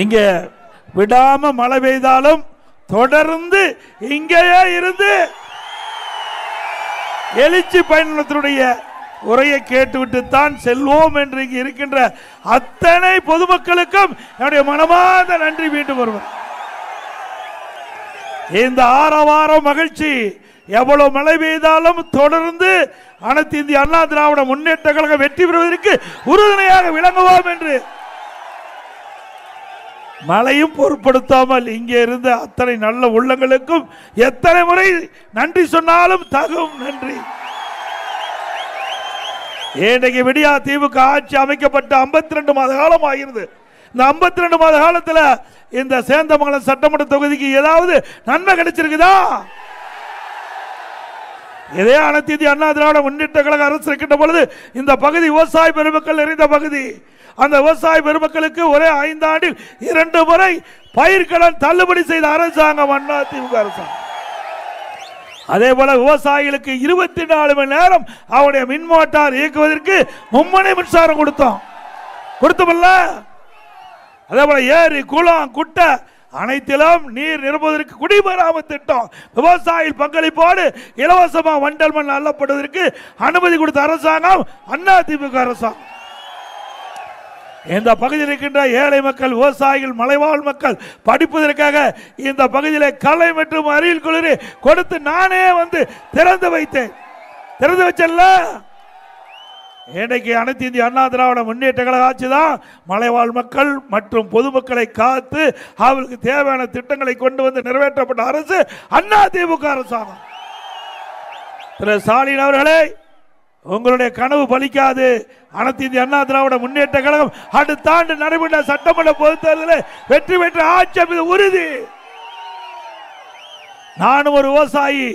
இங்க விடாம மழை பெய்தாலும் தொடர்ந்து இங்கேயே இருந்து எழுச்சி பயணத்தினுடைய உரையை கேட்டுவிட்டு தான் செல்வோம் என்று இங்கு இருக்கின்ற அத்தனை பொதுமக்களுக்கும் என்னுடைய மனமார்ந்த நன்றி மீண்டும் வருவது. இந்த ஆரவாரம் மகிழ்ச்சி எவ்வளவு மழை பெய்தாலும் தொடர்ந்து அனைத்து இந்திய அண்ணா திராவிட முன்னேற்ற கழகம் வெற்றி பெறுவதற்கு உறுதுணையாக விளங்குவோம் என்று மழையும் பொருட்படுத்தாமல் இங்கே இருந்த அத்தனை நல்ல உள்ளங்களுக்கும் எத்தனை முறை நன்றி சொன்னாலும் தகும் நன்றி. இன்றைக்கு விடியா திமுக ஆட்சி அமைக்கப்பட்ட 52 மாத காலம் ஆகிறது. இந்த 52 மாத காலத்தில் இந்த சேந்தமங்கலம் சட்டமன்ற தொகுதிக்கு ஏதாவது நன்மை கிடைச்சிருக்குதா? இதே அனைத்து இந்திய அண்ணா திராவிட முன்னேற்ற கழக அரசு இருக்கின்ற பொழுது இந்த பகுதி விவசாய பெருமக்கள் நிறைந்த பகுதி. அந்த விவசாய பெருமக்களுக்கு ஒரே 5 ஆண்டில் 2 முறை பயிர்க்கடன் தள்ளுபடி செய்த அரசாங்கம் அண்ணா திமுக அரசாங்கம். அதே போல விவசாயிகளுக்கு 24 மணி நேரம் அவருடைய மின் மோட்டார் இயக்குவதற்கு மும்முனை மின்சாரம் கொடுத்தோம்ல. அதே போல ஏரி குளம் குட்டை அனைத்திலும் நீர் நிரப்புவதற்கு குடிமராம திட்டம் விவசாய பங்களிப்போடு இலவசமாக வண்டல் மண் அள்ளப்படுவதற்கு அனுமதி கொடுத்த அரசாங்கம் அண்ணா திமுக அரசாங்கம். இந்த பகுதியில் இருக்கின்ற ஏழை மக்கள், விவசாயிகள், மலைவாழ் மக்கள் படிப்பதற்காக இந்த பகுதியில் கலை மற்றும் அறிவியல் குளிர் கொடுத்து நானே வந்து திறந்து வச்சல்ல. இன்றைக்கு அனைத்து இந்திய அண்ணா திராவிட முன்னேற்ற கழக ஆட்சி தான் மலைவாழ் மக்கள் மற்றும் பொதுமக்களை காத்து அவர்களுக்கு தேவையான திட்டங்களை கொண்டு வந்து நிறைவேற்றப்பட்ட அரசு அண்ணா திமுக அரசாங்கம். திரு ஸ்டாலின் அவர்களே, உங்களுடைய கனவு பலிக்காது. அனைத்து இந்திய அண்ணா திராவிட முன்னேற்ற கழகம் அடுத்த ஆண்டு நடைபெற்ற சட்டமன்ற பொதுத் தேர்தலில் வெற்றி பெற்ற ஆட்சி மீது உறுதி. நானும் ஒரு விவசாயி,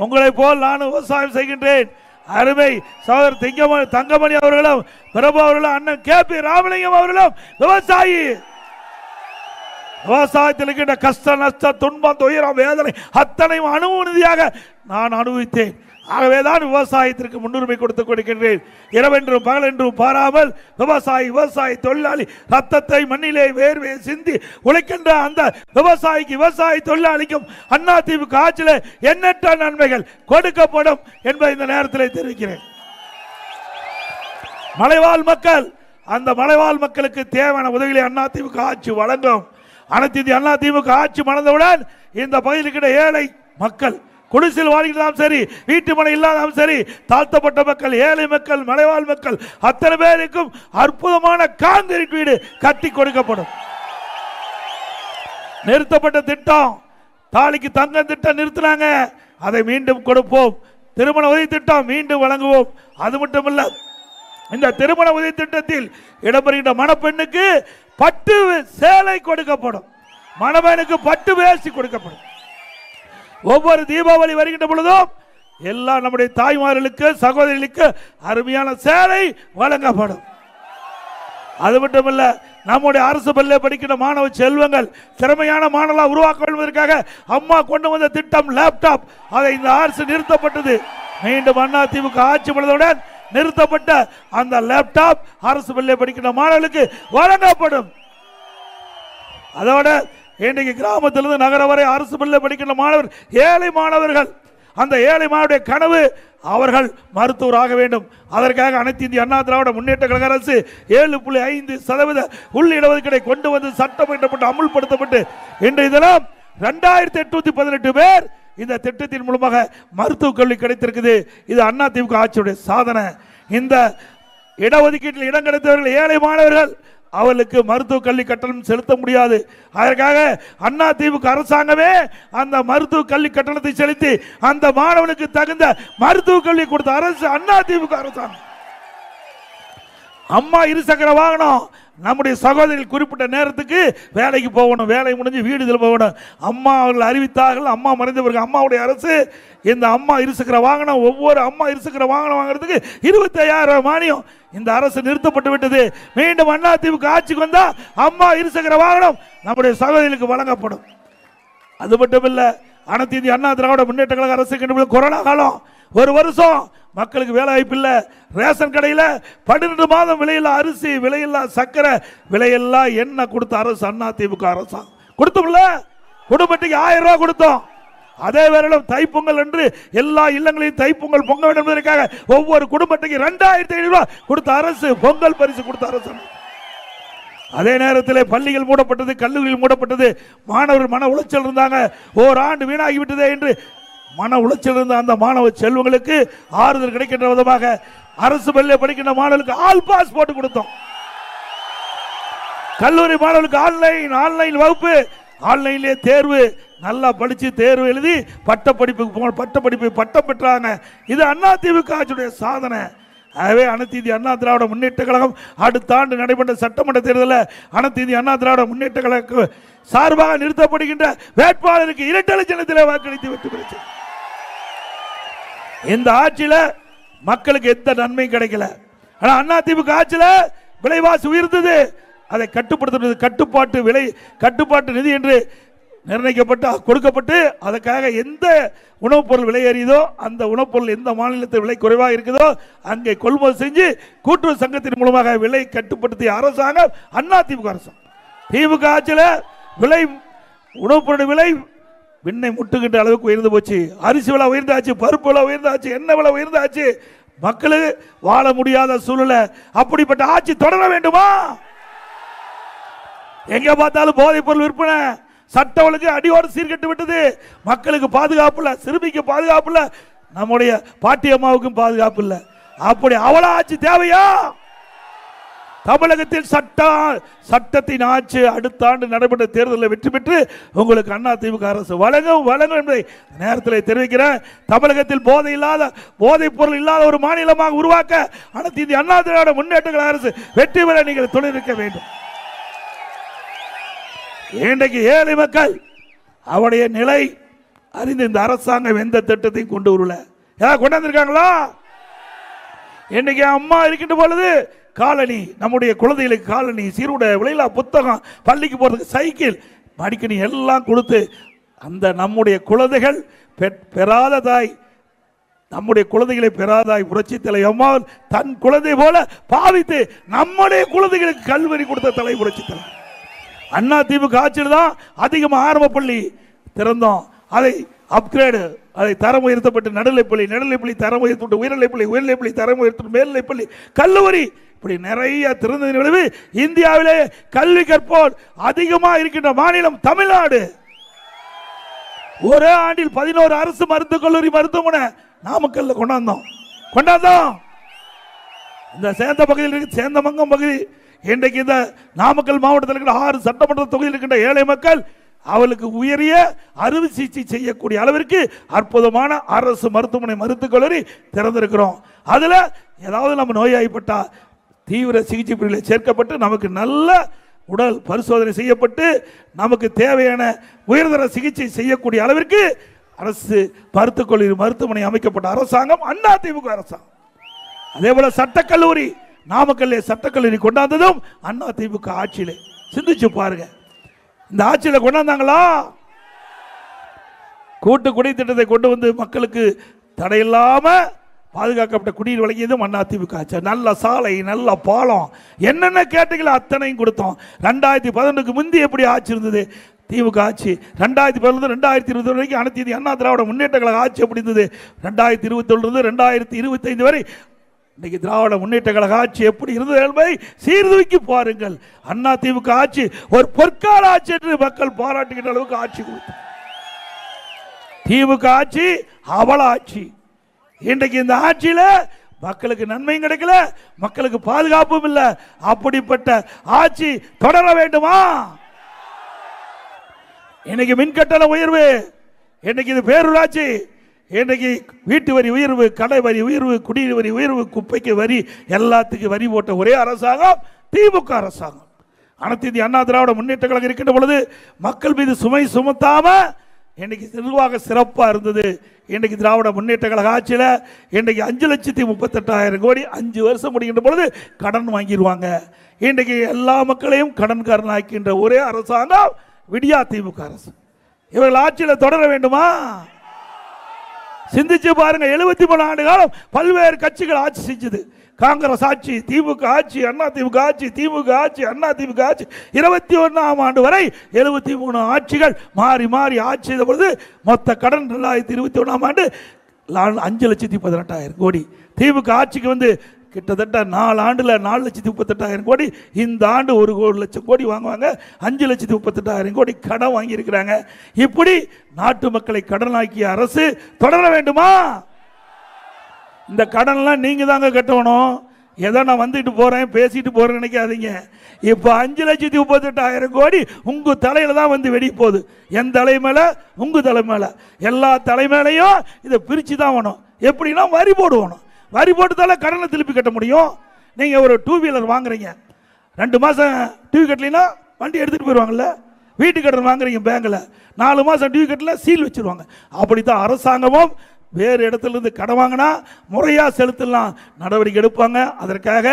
உங்களை போல் நானும் விவசாயம் செய்கின்றேன். அருமை சகோதரர் தங்கமணி அவர்களும் பிரபு அவர்களும் அண்ணன் KP ராமலிங்கம் அவர்களும் விவசாயி. விவசாயத்தில் இருக்கின்ற கஷ்ட நஷ்ட துன்பம் துயரம் வேதனை அத்தனையும் அனுபவ நான் அனுபவித்தேன். ஆகவேதான் விவசாயத்திற்கு முன்னுரிமை கொடுத்துக் கொடுக்கின்றேன். இரவென்றும் பகலென்றும் பாராமல் விவசாய தொழிலாளி ரத்தத்தை மண்ணிலே வேர்வை சிந்தி உழைக்கின்ற அந்த விவசாய தொழிலாளிக்கும் அண்ணா திமுக ஆட்சியில் எண்ணற்ற நன்மைகள் கொடுக்கப்படும் என்பதை இந்த நேரத்தில் தெரிவிக்கிறேன். மலைவாழ் மக்கள், அந்த மலைவாழ் மக்களுக்கு தேவையான உதவிகளை அண்ணா திமுக ஆட்சி வழங்கும். அனைத்து இந்திய அண்ணா திமுக ஆட்சி மணந்தவுடன் இந்த பகுதியில் இருக்கிற ஏழை மக்கள், குடிசையில் வாழ்கிறாலும் சரி, வீட்டு மனை இல்லாதாலும் சரி, தாழ்த்தப்பட்ட மக்கள், ஏழை மக்கள், மலைவாழ் மக்கள் அத்தனை பேருக்கும் அற்புதமான கான்கிரீட் வீடு கட்டி கொடுக்கப்படும். நிறுத்தப்பட்ட திட்டம் தாலிக்கு தங்கம் திட்டம் நிறுத்தினாங்க, அதை மீண்டும் கொடுப்போம். திருமண உதவி திட்டம் மீண்டும் வழங்குவோம். அது மட்டுமல்ல, இந்த திருமண உதவி திட்டத்தில் இடம்பெறுகின்ற மணப்பெண்ணுக்கு பட்டு சேலை கொடுக்கப்படும், மணமேனுக்கு பட்டு வேஷ்டி கொடுக்கப்படும். ஒவ்வொரு தீபாவளி வருகின்ற பொழுதும் எல்லா நம்முடைய தாய்மார்களுக்கு சகோதரிகளுக்கு அருமையான சேலை வழங்கப்படும். அது மட்டுமல்ல, நம்முடைய அரசு பள்ளியில் படிக்கின்ற மாணவ செல்வங்கள் திறமையான மாணவர்களாக உருவாக்க வேண்டுவதற்காக அம்மா கொண்டு வந்த திட்டம் லேப்டாப், அதை இந்த அரசு நிறுத்தப்பட்டது. மீண்டும் அண்ணா திமுக ஆட்சி பண்ணதுடன் நிறுத்தப்பட்ட அந்த லேப்டாப் அரசு பள்ளியில் படிக்கின்ற மாணவர்களுக்கு வழங்கப்படும். அதோட இன்றைக்கு கிராமத்திலிருந்து நகர வரை அரசு பள்ளியில் படிக்கின்ற மாணவர், ஏழை மாணவர்கள், அந்த ஏழை மாணவருடைய கனவு அவர்கள் மருத்துவராக வேண்டும். அதற்காக அனைத்து இந்திய அண்ணா திராவிட முன்னேற்ற கழக அரசு 7.5% உள் இடஒதுக்கீடை கொண்டு வந்து சட்டம் இயற்றப்பட்டு அமுல்படுத்தப்பட்டு இன்றைய தினம் 2818 பேர் இந்த திட்டத்தின் மூலமாக மருத்துவக் கல்வி கிடைத்திருக்குது. இது அண்ணா திமுக ஆட்சியுடைய சாதனை. இந்த இடஒதுக்கீட்டில் இடம் கிடைத்தவர்கள் ஏழை மாணவர்கள், அவர்களுக்கு மருத்துவ கல்வி கட்டணம் செலுத்த முடியாது. அதற்காக அண்ணா திமுக அரசாங்கமே அந்த மருத்துவ கல்வி கட்டணத்தை செலுத்தி அந்த மாணவனுக்கு தகுந்த மருத்துவ கல்வி கொடுத்த அரசு அண்ணா திமுக அரசாங்கம். அம்மா இருசக்கர வாகனம், நம்முடைய சகோதரிகள் குறிப்பிட்ட நேரத்துக்கு வேலைக்கு போகணும், வேலை முடிஞ்சு வீடுகள் போகணும். அம்மா அவர்கள் அறிவித்தார்கள், அம்மா மறைந்தவர்கள் அம்மாவுடைய அரசு இந்த அம்மா இருசக்கர வாகனம், ஒவ்வொரு அம்மா இருசக்கர வாகனம் வாங்குறதுக்கு 25,000 மானியம் இந்த அரசு நிறுத்தப்பட்டு விட்டது. மீண்டும் அண்ணா திமுக ஆட்சிக்கு வந்தா அம்மா இருசக்கர வாகனம் நம்முடைய சகோதரிகளுக்கு வழங்கப்படும். அது மட்டுமில்ல, அனைத்து இந்திய அண்ணா திராவிட முன்னேற்ற கழக அரசு கொரோனா காலம், ஒரு வருஷம் மக்களுக்கு வேலை வாய்ப்பு இல்லை. ரேஷன் கடையில் 12 மாதம் விலையில்லா அரிசி, விலையில்லா சக்கரை, விலையில்லா எண்ணெய் கொடுத்த அரசு அண்ணா திமுக அரசாங்கம். கொடுத்தோம்ல, குடும்பத்துக்கு 1000 ரூபாய் கொடுத்தோம். அதே வேளையில் தைப்பொங்கல் என்று எல்லா இல்லங்களையும் தைப்பொங்கல் பொங்க வேண்டும் என்பதற்காக ஒவ்வொரு குடும்பத்துக்கு 2500 ரூபாய் கொடுத்த அரசு, பொங்கல் பரிசு கொடுத்த அரசு. அதே நேரத்தில் பள்ளிகள் மூடப்பட்டது, கல்லூரிகள் மூடப்பட்டது, மாணவர்கள் மன உளைச்சல் இருந்தாங்க. ஓராண்டு வீணாகிவிட்டதே என்று மன உளைச்சல் இருந்த அந்த மாணவ செல்வங்களுக்கு ஆறுதல் கிடைக்கின்ற விதமாக அரசு பள்ளியில் படிக்கின்ற மாணவர்களுக்கு ஆல் பாஸ் போட்டு கொடுத்தோம். கல்லூரி மாணவர்களுக்கு ஆன்லைன் வகுப்பு, ஆன்லைன்லேயே தேர்வு, நல்லா படிச்சு தேர்வு எழுதி பட்டப்படிப்பு பட்டம் பெற்றாங்க. இது அண்ணா திமுக ஆட்சியுடைய சாதனை. ஆகவே அனைத்து இந்திய அண்ணா திராவிட முன்னேற்ற கழகம் அடுத்த ஆண்டு நடைபெற்ற சட்டமன்ற தேர்தலில் அனைத்து இந்திய அண்ணா திராவிட முன்னேற்ற கழக சார்பாக நிறுத்தப்படுகின்ற வேட்பாளருக்கு 2 லட்சத்தில் வாக்களித்து வெற்றி பெற்று. இந்த ஆட்சியில மக்களுக்கு எந்த நன்மையும் கிடைக்கல. ஆனா அண்ணா திமுக ஆட்சியில விலைவாசி உயர்ந்தது. அதை கட்டுப்படுத்துவது கட்டுப்பாட்டு நிதி என்று நிர்ணயிக்கப்பட்டு கொடுக்கப்பட்டு, அதற்காக எந்த உணவுப் பொருள் விலை ஏறியதோ அந்த உணவுப் பொருள் எந்த மாநிலத்தில் விலை குறைவாக இருக்குதோ அங்கே கொள்முதல் செஞ்சு கூட்டுறவு சங்கத்தின் மூலமாக விலை கட்டுப்படுத்திய அரசாங்கம் அண்ணா திமுக அரசாங்கம். திமுக ஆட்சியில் உணவுப் பொருள் விலை விண்ணை முட்டுகின்ற அளவுக்கு உயர்ந்து போச்சு. அரிசி விலை உயர்ந்தாச்சு, பருப்பு விலை உயர்ந்தாச்சு, எண்ணெய் விலை உயர்ந்தாச்சு. மக்களுக்கு வாழ முடியாத சூழ்நிலை. அப்படிப்பட்ட ஆட்சி தொடர வேண்டுமா? எங்க பார்த்தாலும் போதைப் பொருள் விற்பனை, சட்ட ஒழுங்கு அடியோடு சீர்கட்டு விட்டது. மக்களுக்கு பாதுகாப்பு இல்லை, சிறுமிக்கு பாதுகாப்பு இல்லை, நம்முடைய பாட்டி அம்மாவுக்கும் பாதுகாப்பு இல்லை. அப்படி அவள ஆட்சி தேவையா? தமிழகத்தில் சட்டத்தின் ஆட்சி அடுத்த ஆண்டு நடைபெற்ற தேர்தலில் வெற்றி பெற்று உங்களுக்கு அண்ணா திமுக அரசு வழங்கும் என்பதை நேரத்தில் தெரிவிக்கிறேன். தமிழகத்தில் போதைப் பொருள் இல்லாத ஒரு மாநிலமாக உருவாக்க அனைத்து இந்திய அண்ணா திராவிட முன்னேற்ற கழக அரசு வெற்றி பெற நீங்கள் துணை நிற்க வேண்டும். இன்றைக்கு ஏழை மக்கள் அவருடைய நிலை அறிந்து இந்த அரசாங்கம் எந்த திட்டத்தையும் கொண்டு வரல. ஏதாவது கொண்டு வந்திருக்காங்களா? இன்னைக்கு அம்மா இருக்கின்ற பொழுது காலனி, நம்முடைய குழந்தைகளுக்கு காலனி, சீருடை, விலையில்லா புத்தகம், பள்ளிக்கு போறதுக்கு சைக்கிள், மடிக்கணி எல்லாம் கொடுத்து அந்த நம்முடைய குழந்தைகள் பெறாத தாய், நம்முடைய குழந்தைகளை பெறாதாய் புரட்சி தலைவர் அம்மா தன் குழந்தை போல பாவித்து நம்முடைய குழந்தைகளுக்கு கல்வரி கொடுத்த தலை புரட்சி தலைவர். அண்ணா திமுக ஆட்சியில் தான் அதிகமாக ஆரம்ப பள்ளி திறந்தோம். அதை அப்கிரேடு, அதை தரம் உயர்த்தப்பட்டு நடுநிலைப்பள்ளி தரம் உயர்த்தப்பட்டு உயர்நிலைப்பள்ளி தரம் உயர்த்தப்பட்டு மேல்நிலைப்பள்ளி, கல்லூரி, இப்படி நிறைய திறந்த விளைவு. இந்தியாவிலே கல்வி கற்போர் அதிகமாக இருக்கின்ற மாநிலம் தமிழ்நாடு. ஒரே ஆண்டில் 11 அரசு மருத்துவக் கல்லூரி மருத்துவமனை நாமக்கல்ல கொண்டாந்தோம். இந்த சேந்த பகுதியில் இருக்கு, சேந்தமங்கம் பகுதி. இன்றைக்கு இந்த நாமக்கல் மாவட்டத்தில் இருக்கிற 6 சட்டமன்ற தொகுதியில் இருக்கின்ற ஏழை மக்கள் அவளுக்கு உயரிய அறுவை சிகிச்சை செய்யக்கூடிய அளவிற்கு அற்புதமான அரசு மருத்துவமனை மருத்துவக் கல்லூரி திறந்திருக்கிறோம். அதுல ஏதாவது நம்ம நோயாய்ப்பட்டா தீவிர சிகிச்சை பிரிவில் சேர்க்கப்பட்டு நமக்கு நல்ல உடல் பரிசோதனை செய்யப்பட்டு நமக்கு தேவையான உயர்தர சிகிச்சை செய்யக்கூடிய அளவிற்கு அரசு மருத்துவக் கல்லூரி மருத்துவமனை அமைக்கப்பட்ட அரசாங்கம் அண்ணா திமுக அரசாங்கம். அதே போல சட்டக்கல்லூரி, நாமக்கல்லே சட்டக்கல்லூரி கொண்டாந்ததும் அண்ணா திமுக ஆட்சியிலே. சிந்திச்சு பாருங்க, இந்த ஆட்சியில் கொண்டாந்தாங்களா? கூட்டு குடி திட்டத்தை கொண்டு வந்து மக்களுக்கு தடையில்லாம பாதுகாக்கப்பட்ட குடிநீர் வழங்கியதும் அண்ணா திமுக ஆட்சி. நல்ல சாலை, நல்ல பாலம், என்னென்ன கேட்டீங்களோ அத்தனையும் கொடுத்தோம். 2011க்கு முந்தி எப்படி ஆட்சி இருந்தது திமுக ஆட்சி? 2011 2020 வரைக்கும் அனைத்து இந்திய அண்ணா திராவிட முன்னேற்ற கழக ஆட்சி எப்படி இருந்தது? 2021 2025 வரை இன்னைக்கு திராவிட முன்னேற்ற கழக ஆட்சி எப்படி இருந்தது என்பதை சீர்தூக்கி பாருங்கள். அண்ணா திமுக ஆட்சி ஒரு பொற்கால ஆட்சி என்று மக்கள் பாராட்டுகின்ற அளவுக்கு ஆட்சி கொடுத்து, திமுக ஆட்சி அவல ஆட்சி. இன்றைக்கு இந்த ஆட்சியில மக்களுக்கு நன்மையும் கிடைக்கல, மக்களுக்கு பாதுகாப்பும் இல்லை. அப்படிப்பட்ட ஆட்சி தொடர வேண்டுமா? இன்னைக்கு மின்கட்டண உயர்வு, இன்னைக்கு இது பேரூராட்சி, இன்றைக்கு வீட்டு வரி உயர்வு, கடை வரி உயர்வு, குடிநீர் வரி உயர்வு, குப்பைக்கு வரி, எல்லாத்துக்கும் வரி போட்ட ஒரே அரசாங்கம் திமுக அரசாங்கம். அனைத்து இந்திய அண்ணா திராவிட முன்னேற்ற கழகம் இருக்கின்ற பொழுது மக்கள் மீது சுமை சுமத்தாம இன்னைக்கு நிர்வாக சிறப்பாக இருந்தது. இன்றைக்கு திராவிட முன்னேற்ற கழக ஆட்சியில் இன்றைக்கு 5,38,000 கோடி 5 வருஷம் முடிகின்ற பொழுது கடன் வாங்கிடுவாங்க. இன்றைக்கு எல்லா மக்களையும் கடன்காரன் ஆக்கின்ற ஒரே அரசாங்கம் விடியா திமுக அரசு. இவர்கள் ஆட்சியில் தொடர வேண்டுமா? சிந்திச்சு பாருங்க. 73 ஆண்டு காலம் பல்வேறு கட்சிகள் ஆட்சி செஞ்சது. காங்கிரஸ் ஆட்சி, திமுக ஆட்சி, அண்ணா திமுக ஆட்சி, திமுக ஆட்சி, அண்ணா திமுக ஆட்சி. 21ஆம் ஆண்டு வரை 73 ஆட்சிகள் மாறி மாறி ஆட்சி செய்த பொழுது மொத்த கடன் 2021ஆம் ஆண்டு 5,18,000 கோடி. திமுக ஆட்சிக்கு வந்து கிட்டத்தட்ட 4 ஆண்டுல 4,38,000 கோடி. இந்த ஆண்டு 1,00,000 கோடி வாங்குவாங்க. 5,38,000 கோடி கடன் வாங்கி இருக்கிறாங்க. இப்படி நாட்டு மக்களை கடனாக்கிய அரசு தொடர வேண்டுமா? இந்த கடன்லாம் நீங்க தாங்க கட்டணும். ஏதோ நான் வந்துட்டு போறேன் பேசிட்டு போறேன்னு நினைக்காதீங்க. இப்ப 5,38,000 கோடி உங்க தலையில தான் வந்து வெடி போகுது. என் தலை மேல, உங்க தலை மேல, எல்லா தலை மேலையும் இதை பிரிச்சு தான் வேணும். எப்படின்னா வரி போடுவோம். வரி போட்டுதால கடனை திருப்பி கட்ட முடியும். நீங்க ஒரு 2 வீலர் வாங்குறீங்க, 2 மாசம் டியூ கட்டலைன்னா வண்டி எடுத்துட்டு போயிடுவாங்கல்ல. வீட்டு கடன் வாங்குறீங்க பேங்க்ல, 4 மாசம் டியூ கட்டல சீல் வச்சிருவாங்க. அப்படித்தான் அரசாங்கமும் வேறு இடத்துல இருந்து கடன் வாங்கினா முறையா செலுத்தலாம் நடவடிக்கை எடுப்பாங்க. அதற்காக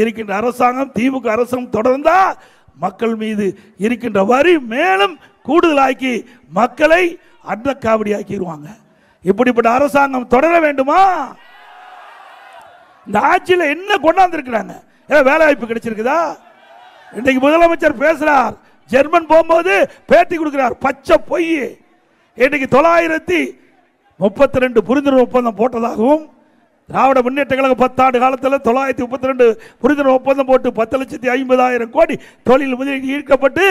இருக்கின்ற அரசாங்கம், திமுக அரசாங்கம் தொடர்ந்தா மக்கள் மீது இருக்கின்ற வரி மேலும் கூடுதலாக்கி மக்களை அன்னக்காவடி ஆக்கிடுவாங்க. இப்படிப்பட்ட அரசாங்கம் தொடர வேண்டுமா? இந்த ஆட்சியில் என்ன கொண்டாந்துருக்கிறாங்க? வேலை வாய்ப்பு கிடைச்சிருக்குதா? இன்னைக்கு முதலமைச்சர் பேசுறார், ஜெர்மன் போகும்போது பேட்டி கொடுக்கிறார், பச்சை பொய். இன்னைக்கு 932 புரிந்துணர்வு ஒப்பந்தம் போட்டதாகவும், திராவிட முன்னேற்ற கழக 10 ஆண்டு காலத்தில் 932 புரிந்துணர்வு ஒப்பந்தம் போட்டு 10,50,000 கோடி தொழில் முதலீடு ஈர்க்கப்பட்டு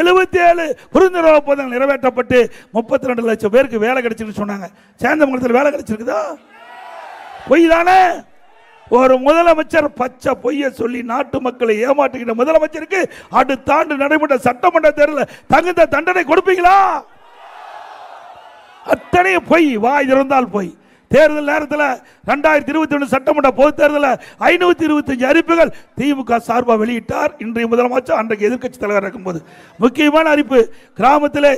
77 புரிந்துணர்வு ஒப்பந்தங்கள் நிறைவேற்றப்பட்டு 32 லட்சம் பேருக்கு வேலை கிடைச்சிருக்கு சொன்னாங்க. சேந்தமங்கலத்தில் வேலை கிடைச்சிருக்குதா? பொய் தானே. ஒரு முதலமைச்சர் பச்சை பொய்ய சொல்லி நாட்டு மக்களை ஏமாற்றுகின்ற முதலமைச்சருக்கு அடுத்த ஆண்டு நடைபெற்ற சட்டமன்ற தேர்தலில் தகுந்த தண்டனை கொடுப்பீங்களா? அத்தனை பொய், வாய் திறந்தால் பொய். தேர்தல் நேரத்தில் 2021 சட்டமன்ற பொது தேர்தலில் 525 அறிவிப்புகள் திமுக சார்பாக வெளியிட்டார் இன்றைய முதலமைச்சர், அன்றைக்கு எதிர்க்கட்சி தலைவர் இருக்கும்போது. முக்கியமான அறிவிப்பு, கிராமத்தில்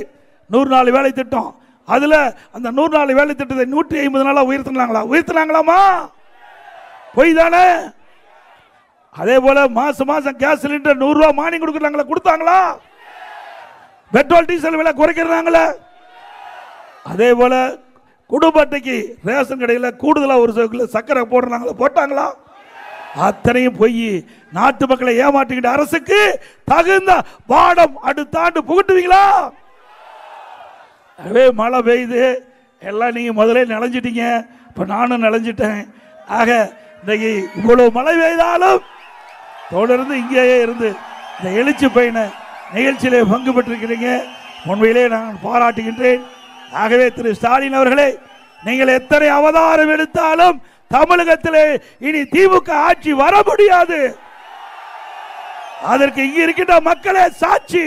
100 நாள் வேலை திட்டம். அதுல அந்த 100 நாள் வேலை திட்டத்தை 150 நாளா உயர்த்தினாங்களாமா? பொய் தானே. அதே போல மாசம் மாசம் கேஸ் சிலிண்டர் 100 ரூபாய் மானியம் கொடுத்தாங்களா? பெட்ரோல் டீசல் விலை குறைக்கிறாங்களா? அதே போல குடும்ப அட்டைக்கு ரேஷன் கடையில் கூடுதலா ஒரு கிலோ சக்கரை போட்டாங்களா? அத்தனையும் பொய். நாட்டு மக்களை ஏமாற்றுகின்ற அரசுக்கு தகுந்த பாடம் அடுத்த ஆண்டு புகட்டுவீங்களா? மழை பெய்யுது, எல்லாம் நீங்க முதலே நனைஞ்சிட்டீங்க, இப்ப நானும் நனைஞ்சிட்டேன். ஆக இன்னைக்கு இவ்வளவு மழை பெய்தாலும் தொடர்ந்து இங்கேயே இருந்து இந்த எழுச்சி பயண நிகழ்ச்சியிலே பங்கு பெற்றிருக்கிறீங்க. உண்மையிலே நான் பாராட்டுகின்றேன். ஆகவே திரு ஸ்டாலின் அவர்களே, நீங்கள் எத்தனை அவதாரம் எடுத்தாலும் தமிழகத்திலே இனி திமுக ஆட்சி வர முடியாது. அதற்கு இங்க இருக்கின்ற மக்களே சாட்சி.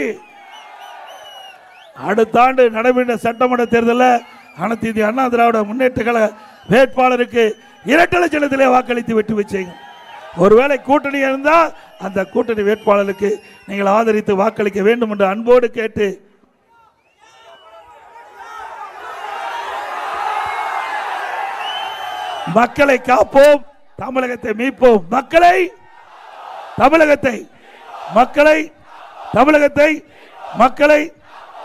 அடுத்த ஆண்டு நடைபெற்ற சட்டமன்ற தேர்தலில் அனைத்து இந்திய அண்ணா திராவிட முன்னேற்ற கழக வேட்பாளருக்கு 2 லட்சத்திலே வாக்களித்து வெற்றி வச்சீங்க. ஒருவேளை கூட்டணி இருந்தால் அந்த கூட்டணி வேட்பாளருக்கு நீங்கள் ஆதரித்து வாக்களிக்க வேண்டும் என்று அன்போடு கேட்டு, மக்களை காப்போம், தமிழகத்தை மீட்போம்.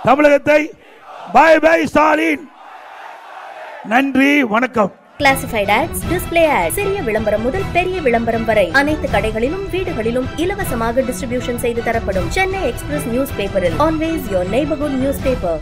தமிழகத்தை பாய் பாய் ஸ்டாலின். நன்றி, வணக்கம். கிளாசிஃபைட் ஆட்ஸ், டிஸ்ப்ளே ஆட்ஸ், சிறிய விளம்பரம் முதல் பெரிய விளம்பரம் வரை அனைத்து கடைகளிலும் வீடுகளிலும் இலவசமாக டிஸ்ட்ரிபியூஷன் செய்து தரப்படும். சென்னை எக்ஸ்பிரஸ் நியூஸ் பேப்பரில் always your neighbourhood news paper.